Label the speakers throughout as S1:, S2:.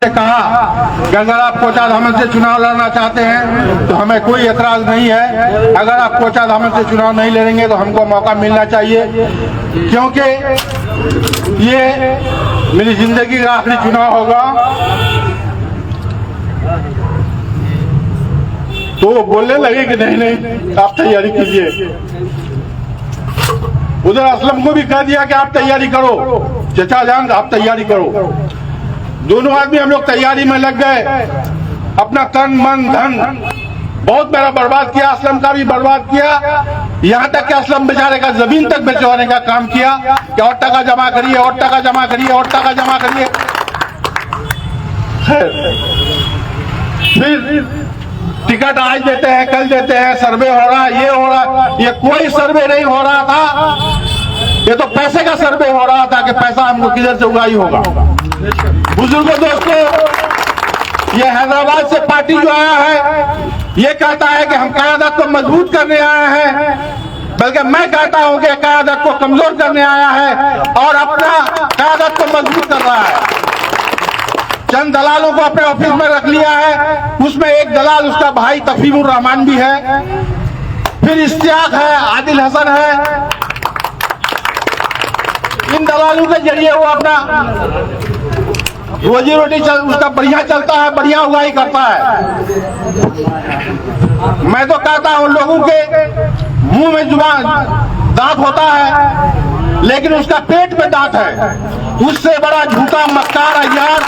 S1: कहा कि अगर आप कोचाधामन से चुनाव लड़ना चाहते हैं तो हमें कोई एतराज नहीं है। अगर आप कोचाधामन से चुनाव नहीं लड़ेंगे तो हमको मौका मिलना चाहिए, क्योंकि ये मेरी जिंदगी का आखिरी चुनाव होगा। तो वो बोलने लगे कि नहीं आप तैयारी कीजिए। उधर असलम को भी कह दिया कि आप तैयारी करो, चचा जान आप तैयारी करो। दोनों आदमी हम लोग तैयारी में लग गए, अपना तन मन धन बहुत मेरा बर्बाद किया, असलम का भी बर्बाद किया। यहाँ तक कि असलम बेचारे का जमीन तक बेचवाने का काम किया कि और टका जमा करिए, और टका जमा करिए, और टका जमा करिए। फिर टिकट आज देते हैं, कल देते हैं, सर्वे हो रहा, ये हो रहा। ये कोई सर्वे नहीं हो रहा था, ये तो पैसे का सर्वे हो रहा था कि पैसा हमको किधर से उगाई होगा। बुजुर्गों दोस्तों, ये हैदराबाद से पार्टी जो आया है ये कहता है कि हम क़यादत को मजबूत करने आए हैं, बल्कि मैं कहता हूं कि क़यादत को कमजोर करने आया है और अपना क़यादत को मजबूत कर रहा है। चंद दलालों को अपने ऑफिस में रख लिया है, उसमें एक दलाल उसका भाई तफहीमुर रहमान भी है, फिर इश्तियाक है, आदिल हसन है। इन दलालों के जरिए वो अपना रोजी रोटी उसका बढ़िया चलता है, बढ़िया उगाई करता है। मैं तो कहता हूं लोगों के मुंह में जुबान दांत होता है, लेकिन उसका पेट में दांत है। उससे बड़ा झूठा मक्कार यार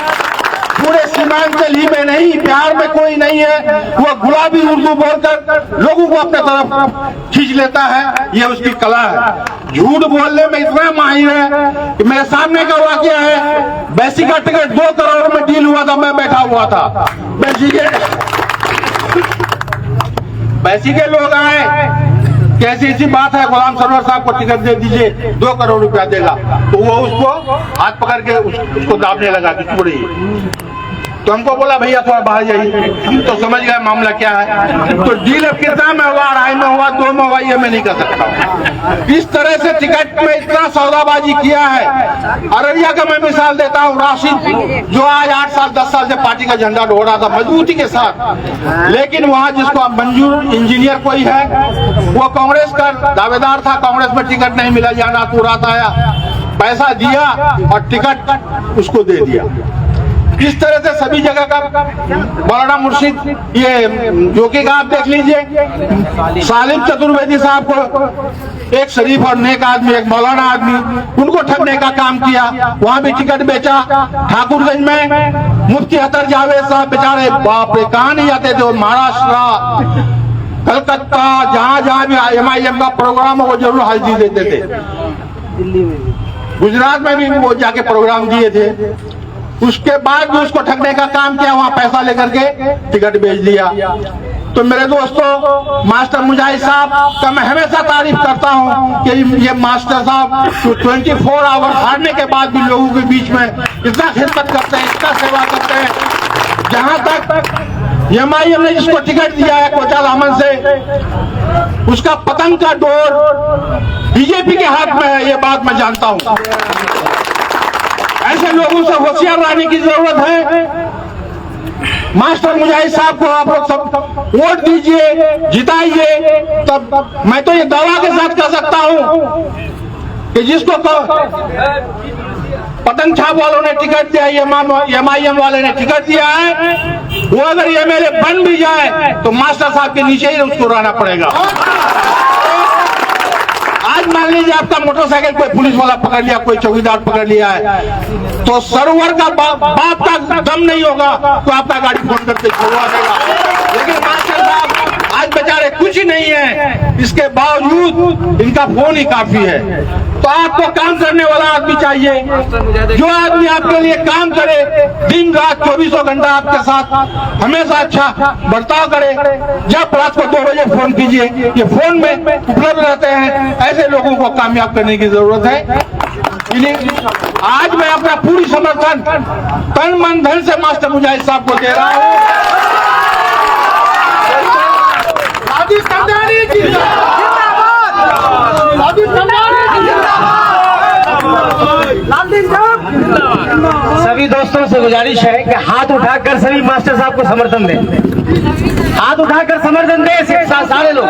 S1: पूरे सीमांचल ही में नहीं, बिहार में कोई नहीं है। वो गुलाबी उर्दू बोलकर लोगों को अपने तरफ खींच लेता है, ये उसकी कला है। झूठ बोलने में इतना माहिर है कि मेरे सामने का वाकया है, बैसी का टिकट 2 करोड़ में डील हुआ था, मैं बैठा हुआ था। बैसी के लोग आए, कैसी ऐसी बात है, गुलाम सरवर साहब को टिकट दे दीजिए, 2 करोड़ रुपया देगा। तो वो उसको हाथ पकड़ के उसको दाबने लगा कि चुड़ी। तो हमको बोला भैया थोड़ा बाहर जाइए, तो समझ गए मामला क्या है। तो डील अब कितना में हुआ, 2.5 में हुआ, 2 में हुआ, ये मैं नहीं कर सकता। इस तरह से टिकट में इतना सौदाबाजी किया है। अररिया का मैं मिसाल देता हूँ, राशिद जो आज 8 साल 10 साल से पार्टी का झंडा ढो रहा था मजबूती के साथ, लेकिन वहाँ जिसको मंजूर इंजीनियर कोई है वो कांग्रेस का दावेदार था, कांग्रेस में टिकट नहीं मिला, यहाँ रात रात आया, पैसा दिया और टिकट उसको दे दिया। इस तरह से सभी जगह का मौलाना मुर्शिद, ये जोगी का आप देख लीजिए, सालिम चतुर्वेदी साहब को, एक शरीफ और नेक आदमी, एक मौलाना आदमी, उनको ठगने का काम किया, वहां भी टिकट बेचा। ठाकुरगंज में मुफ्ती हतर जावेद साहब बेचारे बाप रे कहाँ नहीं जाते थे, महाराष्ट्र, कलकत्ता, जहां भी MIM का प्रोग्राम हो वो जरूर हाजिरी देते थे। दिल्ली में, गुजरात में भी वो जाके प्रोग्राम दिए थे। उसके बाद भी उसको ठगने का काम किया, वहां पैसा लेकर के टिकट बेच दिया। तो मेरे दोस्तों, मास्टर मुजाहिद साहब का मैं हमेशा तारीफ करता हूं कि ये मास्टर साहब 24 आवर हारने के बाद भी लोगों के बीच में इतना खिदमत करते हैं, इतना सेवा करते हैं। जहां तक MIM ने जिसको टिकट दिया है कोचाधामन से, उसका पतंग का डोर बीजेपी के हाथ में है, ये बात मैं जानता हूं। ऐसे लोगों से होशियार रहने की जरूरत है। मास्टर मुजाहिद साहब को आप लोग सब वोट दीजिए, जिताइए, तब मैं तो ये दावा के साथ कह सकता हूं कि जिसको पतंग छाप वालों ने टिकट दिया, MIM वाले ने टिकट दिया है, वो अगर MLA बन भी जाए तो मास्टर साहब के नीचे ही उसको रहना पड़ेगा। आज मान लीजिए आपका मोटरसाइकिल कोई पुलिस वाला पकड़ लिया, कोई चौकीदार पकड़ लिया है, तो सरवर का बाप का दम नहीं होगा तो आपका गाड़ी फोन करके छुड़वा देगा। लेकिन मास्टर साहब आज बेचारे कुछ ही नहीं है, इसके बावजूद इनका फोन ही काफी है। तो आपको काम करने वाला आदमी चाहिए, जो आदमी आपके लिए काम करे, दिन रात 24 घंटा आपके साथ हमेशा अच्छा बर्ताव करे। जब रात को 2 बजे फोन कीजिए, ये फोन में उपलब्ध रहते हैं। ऐसे लोगों को कामयाब करने की जरूरत है। आज मैं अपना पूरी समर्थन तन मन धन से मास्टर मुजाहिद साहब को दे रहा हूँ।
S2: सभी सभी दोस्तों से गुजारिश है कि हाथ उठाकर सभी मास्टर साहब को समर्थन दें। हाथ उठाकर समर्थन दें सारे लोग।